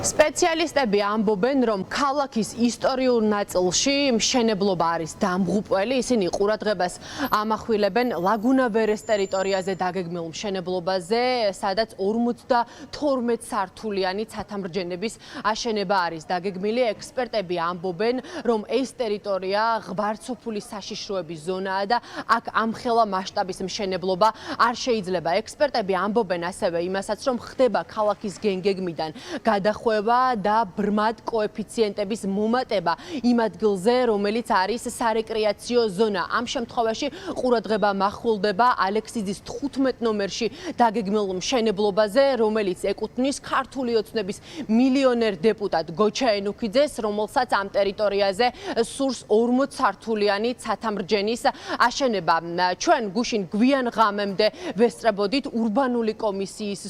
სპეციალისტები ამბობენ, რომ ქალაქის ისტორიულ ნაწილში მშენებლობა არის დამღუპველი, ისინი ყურადღებას ამახვილებენ ლაგუნა ვერეს ტერიტორიაზე დაგეგმილ მშენებლობაზე, სადაც 52 სართულიანი ცათამრჯენების აშენება არის დაგეგმილი. ექსპერტები ამბობენ, რომ ეს ტერიტორია ღვარცოფულის საშიშროების ზონაა და აქ ამხელა მასშტაბის მშენებლობა არ შეიძლება. ექსპერტები ამბობენ ასევე იმასაც, რომ ხდება ქალაქის გეგმიდან გადახვევა და ბრმად კოეფიციენტების მომატება იმ ადგილზე, რომელიც არის სარეკრეაციო ზონა. ამ შემთხვევაში ყურადღება მახვილდება ალექსიძის 15 ნომერში დაგეგმილ მშენებლობაზე, რომელიც ეკუთვნის ქართული ოცნების მილიონერ დეპუტატ გოჩა ენუქიძეს, რომელსაც ამ ტერიტორიაზე სურს 40 სართულიანი ცათამრჯენის აშენება. ჩვენ გუშინ გვიან ღამემდე ვესწრებოდით ურბანული კომისიის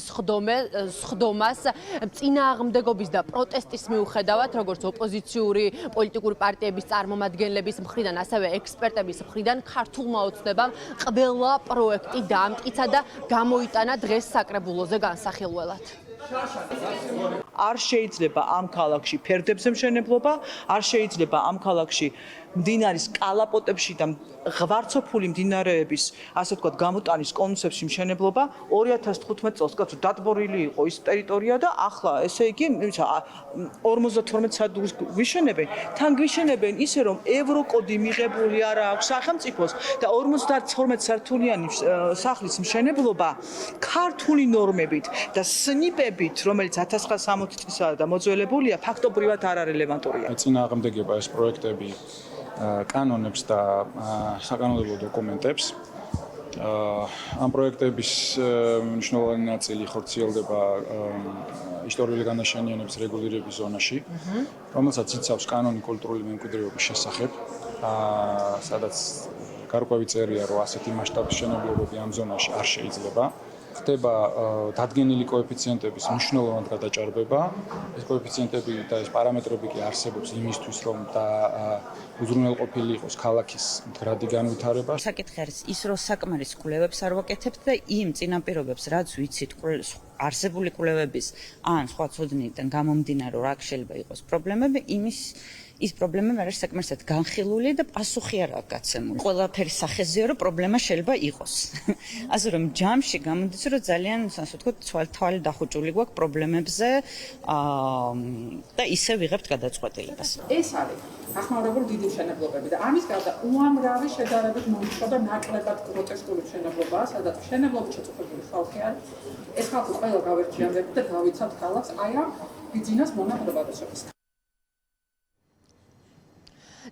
სხდომას წინააღმდეგობის და პროტესტის მიუხედავად, როგორც ოპოზიციური პოლიტიკური პარტიების წარმომადგენლების მხრიდან, ასევე ექსპერტების მხრიდან, ქართულმა ოცნებამ ყველა პროექტი დაამტკიცა და გამოიტანა დღეს საკრებულოზე განსახილველად. არ შეიძლება ამ ქალაქში ფერდებზე მშენებლობა, არ შეიძლება ამ ქალაქში მდინარის კალაპოტებში და ღვარცოფული მდინარეების, ასე ვთქვათ, გამოტანის კონცეფციაში მშენებლობა 2015 წელს კაცო დატბორილი იყო ის ტერიტორია და ახლა ესე იგი 52 სადგურს გვიშენებენ, თან გვიშენებენ ისე რომ ევროკოდი მიღებული არ აქვს სახელმწიფოს და 52 სართულიანი სახლის მშენებლობა ქართული ნორმებით და სნიპებით, რომელიც 1960 წლისაა და მოძველებულია, ფაქტობრივად არ არის რელევანტურია. წინააღმდეგება ეს პროექტები კანონებს და საკანონმდებლო დოკუმენტებს. ამ პროექტების მნიშვნელოვანი ნაწილი ხორციელდება ისტორიული განაშენიანების რეგულირების ზონაში, რომელსაც იცავს კანონი კულტურული მემკვიდრეობის შესახებ, სადაც გარკვევი წერია, რომ ასეთი მასშტაბის მშენებლობები ამ ზონაში არ შეიძლება. ხდება დადგენილი კოეფიციენტების მნიშვნელოვნად გადაჭარბება. ეს კოეფიციენტები და ეს პარამეტრები კი არსებობს იმისთვის, რომ უზრუნველყოფილი იყოს ქალაქის მდგრადი განვითარება. საკითხი არის ის, რომ საკმარის კვლევებს არ ვაკეთებთ და იმ წინაპირობებს, რაც ვიცით, არსებული კვლევების ან სხვა ცოდნიდან გამომდინარე, რა შეიძლება იყოს პრობლემები, ის პრობლემები არის საკმარისად განხილული და პასუხი არ აქვს გაცემული. ყველაფერი სახეზეა, რომ პრობლემა შეიძლება იყოს. ასე რომ ჯამში გამოდის, რომ ძალიან, ასე ვთქვათ, თვალი დახუჭული გვაქვს პრობლემებზე და ისე ვიღებთ გადაწყვეტილებას. ეს არის ახმარებული დიდი მშენებლობები და ამის გარდა უამრავი შედარებით მომხდარა და ნაკლებად პროტესტული მშენებლობაა, სადაც მშენებლობით შეწუხებული ხალხი არის. ეს ხალხი ყველა გავერთიანდებით და გავიცავთ ქალაქს აი ამ ბიძინას მონაყრებადობის.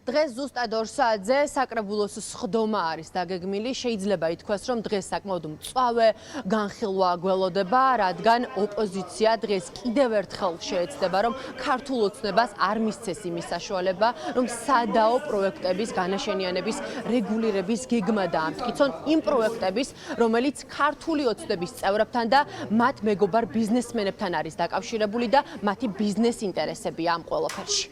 დღეს ზუსტად 2 საათზე საკრებულოს სხდომა არის დაგეგმილი. შეიძლება ითქვას, რომ დღეს საკმაოდ მწვავე განხილვა გველოდება, რადგან ოპოზიცია დღეს კიდევ ერთხელ შეეცდება, რომ ქართულ ოცნებას არ მისცეს იმის საშუალება, რომ სადაო პროექტების განაშენიანების რეგულირების გეგმა დაამტკიცონ იმ პროექტების, რომელიც ქართული ოცნების წევრებთან და მათ მეგობარ ბიზნესმენებთან არის დაკავშირებული და მათი ბიზნეს ინტერესებია ამ ყველაფერში.